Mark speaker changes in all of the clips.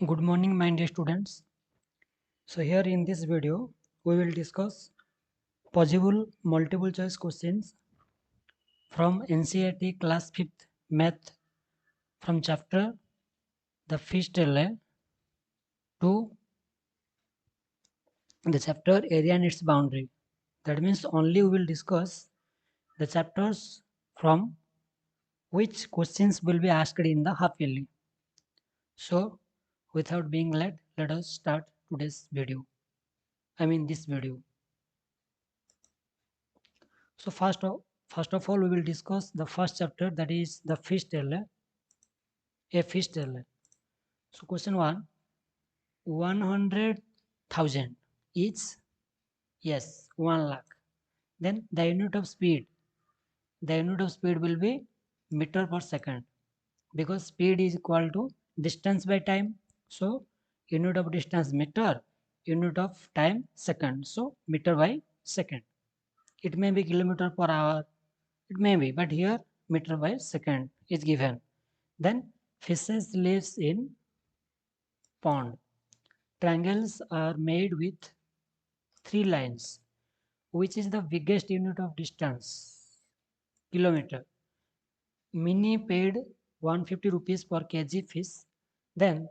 Speaker 1: Good morning, my dear students. So here in this video, we will discuss possible multiple choice questions from NCERT class 5th math from chapter the fifth LA to the chapter area and its boundary. That means only we will discuss the chapters from which questions will be asked in the half yearly. So without being late, let us start today's video. This video. So first of all, we will discuss the first chapter, that is the fifth LA, a fifth LA. So question 1, 100,000 is, yes, 1 lakh. Then the unit of speed will be meter per second, because speed is equal to distance by time. So unit of distance meter, unit of time second. So meter by second. It may be kilometer per hour, it may be, but here meter by second is given. Then fishes lives in pond. Triangles are made with 3 lines. Which is the biggest unit of distance? Kilometer. Mini paid 150 rupees per kg fish. Then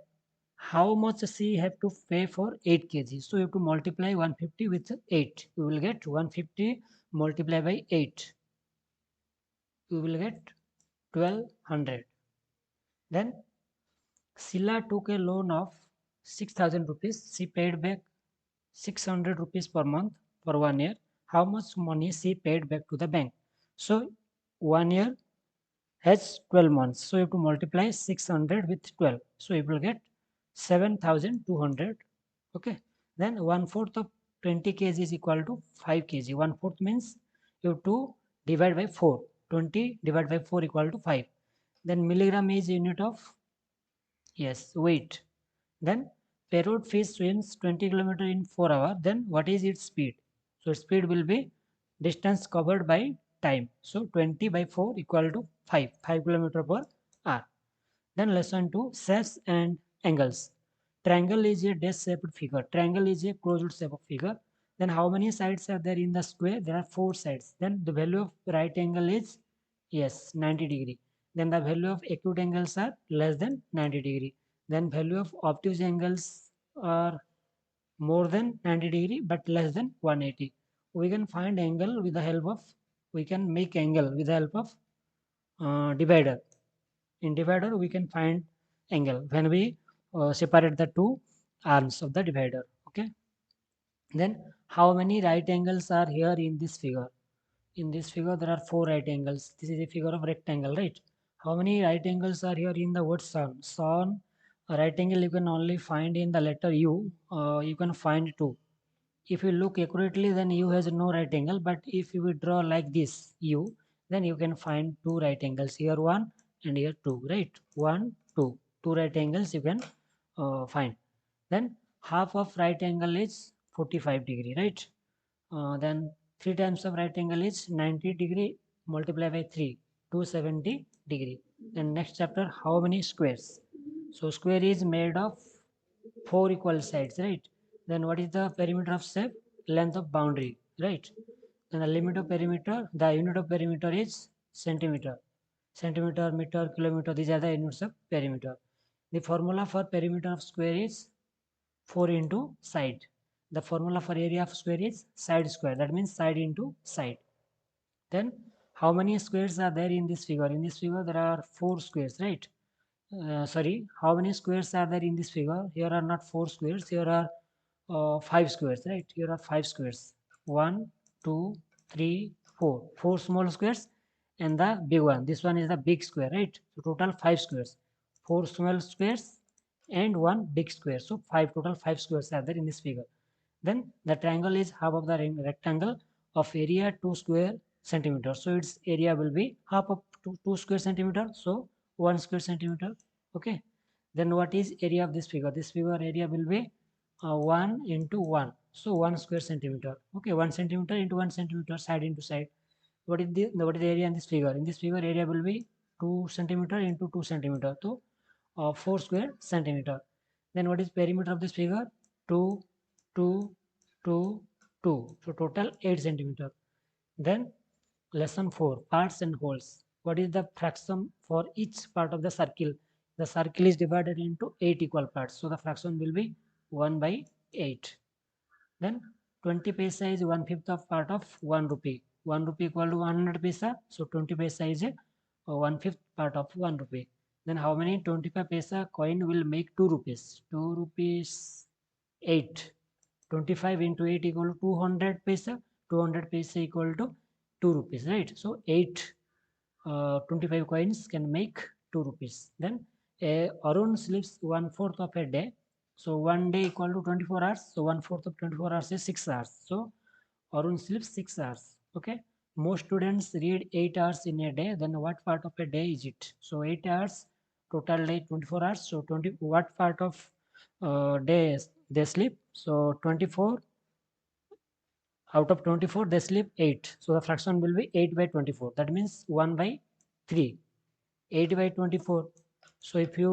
Speaker 1: how much she have to pay for 8 kg? So you have to multiply 150 with 8. You will get 150 multiplied by 8. You will get 1200. Then Sila took a loan of 6,000 rupees. She paid back 600 rupees per month for 1 year. How much money she paid back to the bank? So 1 year has 12 months. So you have to multiply 600 with 12. So you will get 7,200. Okay. Then 1/4 of 20 kg is equal to 5 kg. 1/4 means you have to divide by 4. 20 divided by 4 equal to 5. Then milligram is unit of, yes, weight. Then parrot fish swims 20 kilometer in 4 hours. Then what is its speed? So speed will be distance covered by time. So 20 by 4 equal to 5 kilometer per hour. Then lesson 2, shapes and angles. Triangle is a dash shaped figure. Triangle is a closed shape of figure. Then how many sides are there in the square? There are 4 sides. Then the value of right angle is, yes, 90 degree. Then the value of acute angles are less than 90 degree. Then value of obtuse angles are more than 90 degree but less than 180. We can find angle with the help of, we can make angle with the help of divider. In divider we can find angle when we separate the two arms of the divider. Okay. Then how many right angles are here in this figure? In this figure there are 4 right angles. This is a figure of rectangle, right? How many right angles are here in the word sun? Sun, a right angle you can only find in the letter U. You can find 2. If you look accurately, then U has no right angle, but if you will draw like this U, then you can find 2 right angles. Here 1 and here 2, right? 1, 2. 2 right angles you can find. Then half of right angle is 45 degree, right? Then 3 times of right angle is 90 degree multiplied by 3, 270 degree. Then next chapter, how many squares? So square is made of 4 equal sides, right? Then what is the perimeter of shape? Length of boundary, right? Then the limit of perimeter, the unit of perimeter is centimeter. Centimeter, meter, kilometer, these are the units of perimeter. The formula for perimeter of square is 4 into side. The formula for area of square is side square. That means side into side. Then how many squares are there in this figure? In this figure there are 4 squares, right? Sorry, how many squares are there in this figure? Here are not 4 squares, here are 5 squares, right? Here are 5 squares. 1, 2, 3, 4. 4 small squares and the big one. This one is the big square, right? So total 5 squares. 4 small squares and 1 big square. So 5, total 5 squares are there in this figure. Then the triangle is half of the rectangle of area 2 square centimeter. So its area will be half of 2 square centimeter. So 1 square centimeter. Okay. Then what is area of this figure? This figure area will be 1 into 1. So 1 square centimeter. Okay, 1 centimeter into 1 centimeter, side into side. What is the area in this figure? In this figure area will be 2 centimeter into 2 centimeter. So 4 square centimeter. Then what is perimeter of this figure? 2, 2, 2, 2. So total 8 centimeter. Then lesson 4, parts and holes. What is the fraction for each part of the circle? The circle is divided into 8 equal parts. So the fraction will be 1 by 8. Then 20 paisa is 1/5 of part of 1 rupee. 1 rupee equal to 100 paisa. So 20 paisa is a 1/5 part of 1 rupee. Then how many 25 paisa coin will make 2 rupees? 2 rupees 8. 25 into 8 equal to 200 paisa. 200 paisa equal to 2 rupees, right? So 8 25 coins can make 2 rupees. Then Arun sleeps 1/4 of a day. So 1 day equal to 24 hours. So 1/4 of 24 hours is 6 hours. So Arun sleeps 6 hours. Okay. Most students read 8 hours in a day. Then what part of a day is it? So 8 hours, total day 24 hours. So 20, what part of days they sleep? So 24 out of 24 they sleep 8. So the fraction will be 8 by 24. That means 1 by 3. 8 by 24. So if you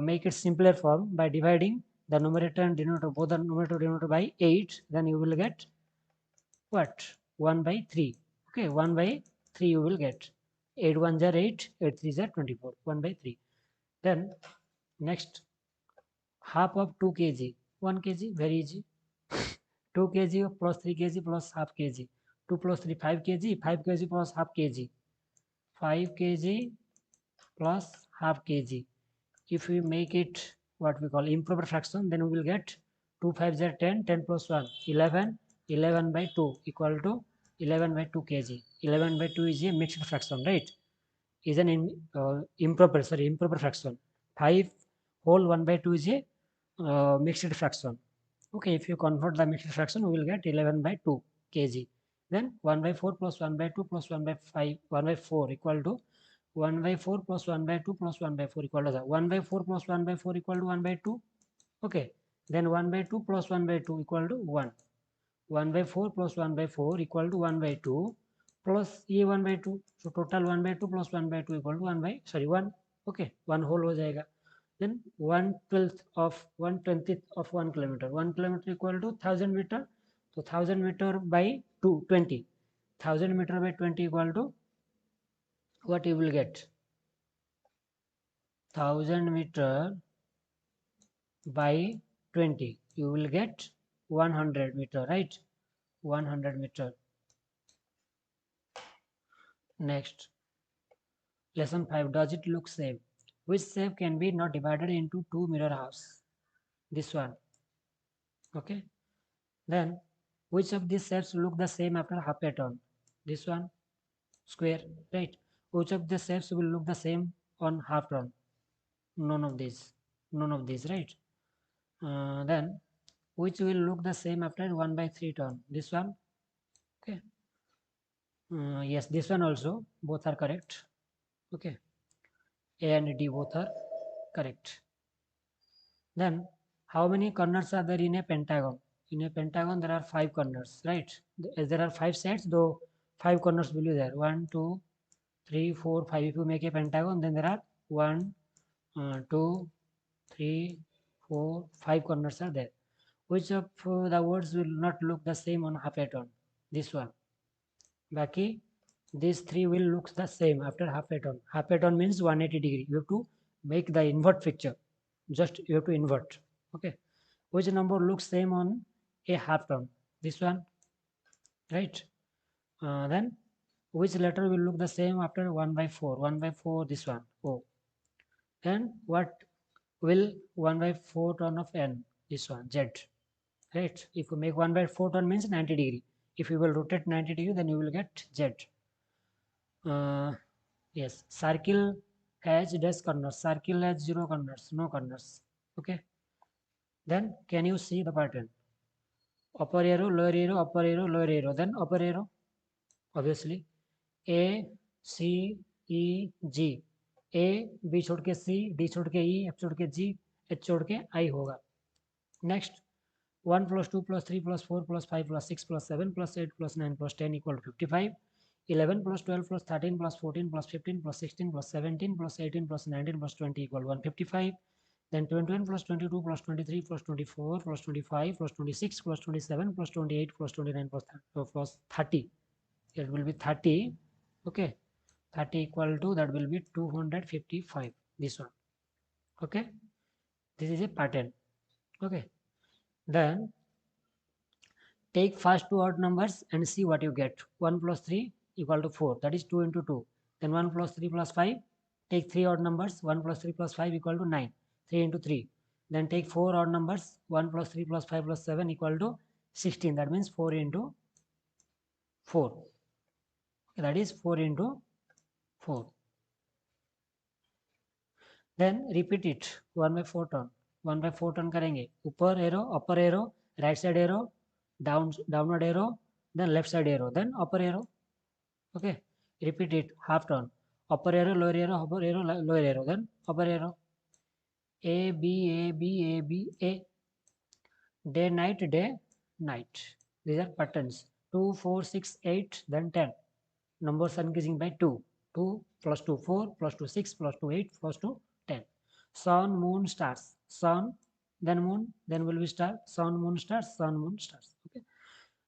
Speaker 1: make it simpler form by dividing the numerator and denominator, both the numerator and denominator by 8, then you will get what? 1 by 3. Okay, 1 by 3 you will get. 8 1s are 8, 8 3s are 24. 1 by 3. Then next, half of 2 kg. 1 kg, very easy. 2 kg plus 3 kg plus half kg. 2 plus 3, 5 kg. 5 kg plus half kg. 5 kg plus half kg. If we make it what we call improper fraction, then we will get 2 5s are 10, 10 plus 1, 11, 11 by 2 equal to 11 by 2 kg. 11 by 2 is a mixed fraction, right? Is an improper fraction. 5 whole 1 by 2 is a mixed fraction. Okay, if you convert the mixed fraction, we will get 11 by 2 kg. Then 1 by 4 plus 1 by 2 plus 1 by 5, 1 by 4 equal to 1 by 4 plus 1 by 2 plus 1 by 4 equal to that. 1 by 4 plus 1 by 4 equal to 1 by 2. Okay. Then 1 by 2 plus 1 by 2 equal to 1. 1 by 4 plus 1 by 4 equal to 1 by 2 plus ये 1 by 2. So total 1 by 2 plus 1 by 2 equal to 1 by, sorry 1. Okay. 1 whole हो जाएगा. Then 1/12 of 1/20th of 1 kilometer. 1 kilometer equal to 1000 meter. So 1000 meter by 2, 20. 1000 meter by 20 equal to what you will get? 1000 meter by 20. You will get 100 meter, right? 100 meter. Next, lesson 5. Does it look same? Which shape can be not divided into two mirror halves? This one. Okay. Then, which of these shapes look the same after half a turn? This one. Square, right? Which of the shapes will look the same on half turn? None of these. None of these, right? Then, which will look the same after 1 by 3 turn? This one. Okay. Yes, this one also. Both are correct. Okay. A and D both are correct. Then, how many corners are there in a pentagon? In a pentagon, there are 5 corners, right? As there are 5 sides, though 5 corners will be there. 1, 2, 3, 4, 5. If you make a pentagon, then there are 1, 2, 3, 4, 5 corners are there. Which of the words will not look the same on half a turn? This one. Baki, these 3 will look the same after half a turn. Half a turn means 180 degree. You have to make the invert picture. Just you have to invert. Okay. Which number looks same on a half turn? This one, right? Then which letter will look the same after 1 by 4? 1 by 4, this one. O. Then what will 1 by 4 turn of n? This one, Z. Right? If you make 1 by 4 turn means 90 degree. If you will rotate 90 degree, then you will get Z. Yes, circle has dash corners. Circle has 0 corners, no corners. Okay. Then can you see the pattern? Upper arrow, lower arrow, upper arrow, lower arrow. Then upper arrow, obviously. A, C, E, G. A, B छोड़ के C, D छोड़ के E, F छोड़ के G, H छोड़ के I होगा. Next, 1 plus 2 plus 3 plus 4 plus 5 plus 6 plus 7 plus 8 plus 9 plus 10 equal to 55. 11 plus 12 plus 13 plus 14 plus 15 plus 16 plus 17 plus 18 plus 19 plus 20 equal to 155. then 21 plus 22 plus 23 plus 24 plus 25 plus 26 plus 27 plus 28 plus 29 plus 30. It will be 30. Okay, 30 equal to, that will be 255, this one. Okay, this is a pattern. Okay, then take first two odd numbers and see what you get. 1 plus 3 equal to 4, that is 2 into 2. Then 1 plus 3 plus 5, take 3 odd numbers. 1 plus 3 plus 5 equal to 9, 3 into 3. Then take 4 odd numbers. 1 plus 3 plus 5 plus 7 equal to 16, that means 4 into 4. Okay, that is 4 into 4. Then repeat it 1 by 4 turn. 1 by 4 turn करेंगे. ऊपर arrow, upper arrow, right side arrow, downward arrow, then left side arrow, then upper arrow. Okay, repeat it half turn. Upper arrow, lower arrow, upper arrow, lower arrow, then upper arrow. A B A B A B A. Day night, day night. These are patterns. 2 4 6 8, then 10. Numbers are increasing by 2. 2 plus 2 4 plus 2 6 plus 2 8 plus 2 10. Sun, moon, stars. Sun, then moon, then will be star. Sun, moon, stars. Sun, moon, stars. Okay.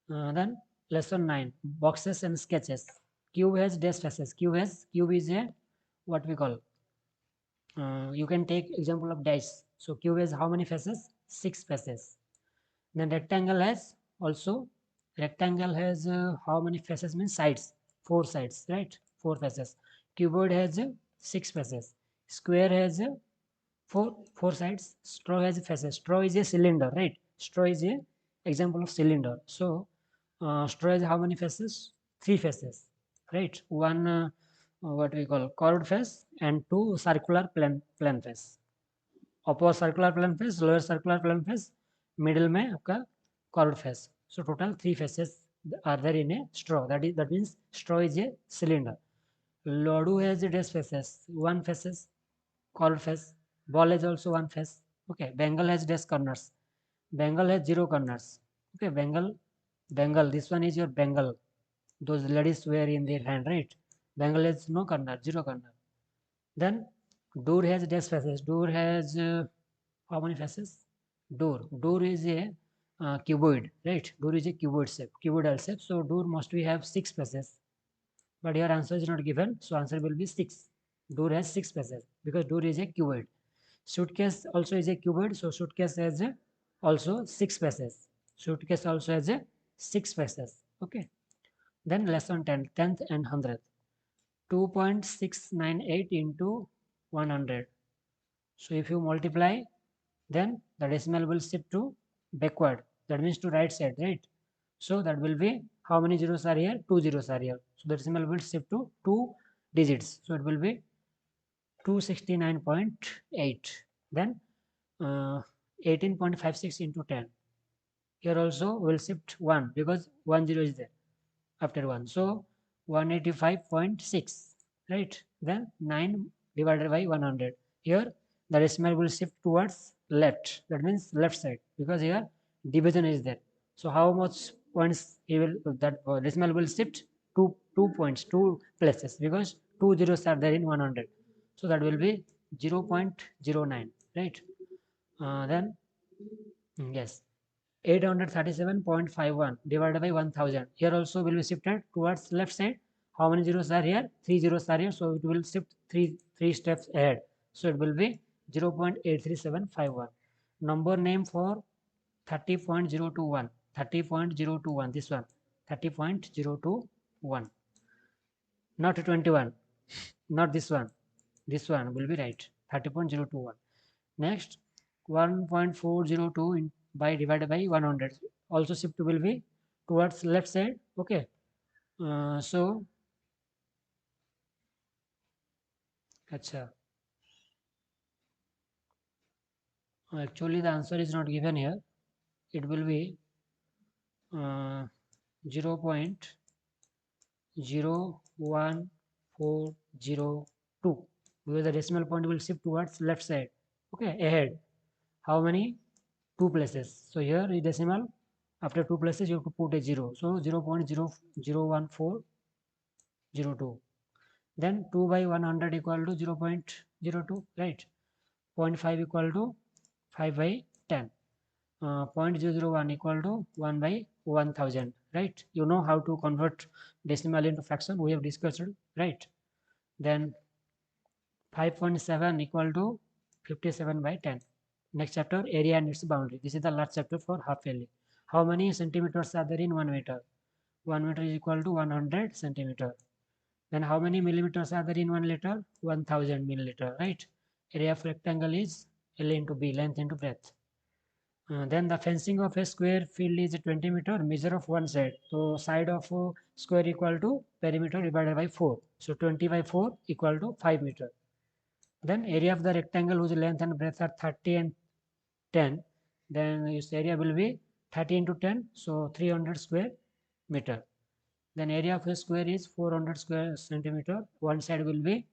Speaker 1: Then lesson 9, boxes and sketches. Cube has dash faces. Cube is a, what we call, you can take example of dash. So cube has how many faces? 6 faces. Then rectangle has also, rectangle has how many faces means sides? 4 sides, right? 4 faces. Cuboid has 6 faces. Square has 4 sides. Straw has faces. Straw is a cylinder, right? Straw is a example of cylinder. So straw has how many faces? 3 faces, right? One what we call curved face and 2 circular plane face. Upper circular plane face, lower circular plane face, middle में आपका curved face. So total 3 faces are there in a straw. That means straw is a cylinder. Lodu has dash faces, 1 faces, curved face. Ball has also 1 face. Okay, Bengal has dash corners. Bengal has 0 corners. Okay, Bengal. This one is your Bengal. Those ladies wear in their hand, right? Bengal has no corner, 0 corner. Then door has dash faces. Door has how many faces? Door is a cuboid, right? Door is a cuboid shape, cuboidal shape. So door must we have 6 faces. But your answer is not given, so answer will be 6. Door has 6 faces because door is a cuboid. Suitcase also is a cuboid, so suitcase has also 6 faces. Suitcase also has a 6 faces. Okay. Then lesson 10, 10th and 100th. 2.698 into 100. So if you multiply, then the decimal will shift to backward. That means to right side, right? So that will be, how many zeros are here? 2 zeros are here. So the decimal will shift to 2 digits. So it will be 269.8. Then 18.56 into 10. Here also will shift 1 because 1 0 is there after 1. So 185.6, right? Then 9 divided by 100. Here the decimal will shift towards left. That means left side because here division is there. So how much points he will, that decimal will shift? 2 points, 2 places, because 2 zeros are there in 100. So that will be 0.09, right? Then yes, 837.51 divided by 1000. Here also will be shifted towards left side. How many zeros are here? 3 zeros are here. So it will shift three steps ahead. So it will be 0.83751. Number name for 30.021. 30.021. This one. 30.021. Not 21. Not this one. This one will be right. 30.021. Next, 1.402 by divided by 100. Also shift will be towards left side. Okay. So acha. Actually the answer is not given here. It will be 0.01402 because the decimal point will shift towards left side. Okay, ahead. How many? 2 places. So here is decimal. After 2 places you have to put a 0. So 0.01402. Then 2 by 100 equal to 0.02, right? 0.5 equal to 5 by 10. 0.001 equal to 1 by 1000, right? You know how to convert decimal into fraction, we have discussed, right? Then 5.7 equal to 57 by 10. Next chapter, area and its boundary. This is the last chapter for half yearly. How many centimeters are there in 1 meter? 1 meter is equal to 100 centimeter. Then how many millimeters are there in 1 liter? 1000 milliliter, right? Area of rectangle is L into B, length into breadth. Then the fencing of a square field is 20 meter, measure of one side. So side of square equal to perimeter divided by 4. So 20 by 4 equal to 5 meter. Then area of the rectangle whose length and breadth are 30 and 10. Then its area will be 30 into 10. So 300 square meter. Then area of a square is 400 square centimeter. One side will be,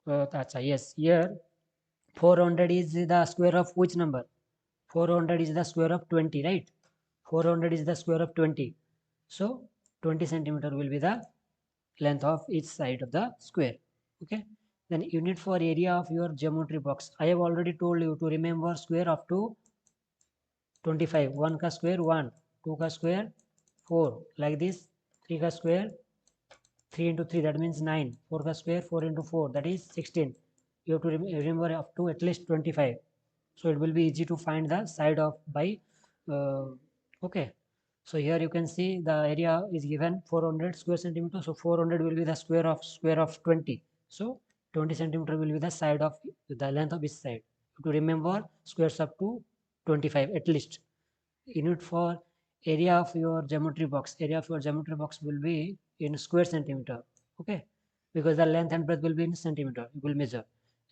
Speaker 1: yes, here 400 is the square of which number? 400 is the square of 20, right? 400 is the square of 20. So 20 centimeter will be the length of each side of the square. Okay. Then unit for area of your geometry box. I have already told you to remember square up to 25. 1 ka square 1, 2 ka square 4, like this. 3 ka square 3 into 3, that means 9. 4 ka square 4 into 4, that is 16. You have to remember up to at least 25. So it will be easy to find the side of by okay. So here you can see the area is given 400 square centimeter. So 400 will be the square of 20. So 20 centimeter will be the side of the length of each side. To remember squares up to 25 at least. Unit for area of your geometry box. Area of your geometry box will be in square centimeter. Okay, because the length and breadth will be in centimeter. You will measure.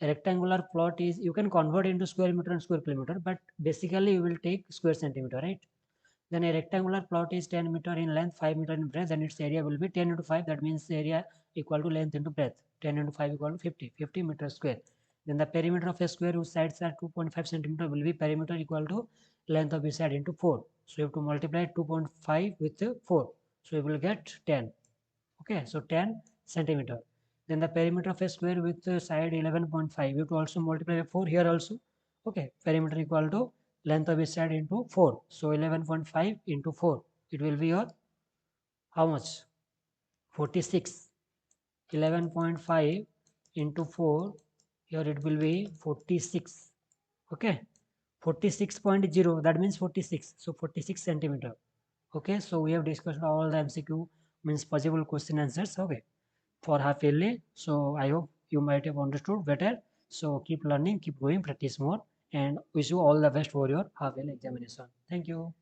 Speaker 1: A rectangular plot is, you can convert into square meter and square kilometer, but basically you will take square centimeter, right? Then a rectangular plot is 10 meter in length, 5 meter in breadth, and its area will be 10 into 5. That means area equal to length into breadth. 10 into 5 equal to 50 meter square. Then the perimeter of a square whose sides are 2.5 centimeter will be perimeter equal to length of each side into 4. So you have to multiply 2.5 with 4. So you will get 10. Okay, so 10 centimeter. Then the perimeter of a square with side 11.5. You have to also multiply by 4 here also. Okay, perimeter equal to length of each side into 4. So 11.5 into 4. It will be your how much? 46. 11.5 into 4. Here it will be 46. Okay, 46.0. That means 46. So 46 centimeter. Okay, so we have discussed all the MCQ, means possible question answers. Okay, for half yearly. So I hope you might have understood better. So keep learning, keep going, practice more, and wish you all the best for your half yearly examination. Thank you.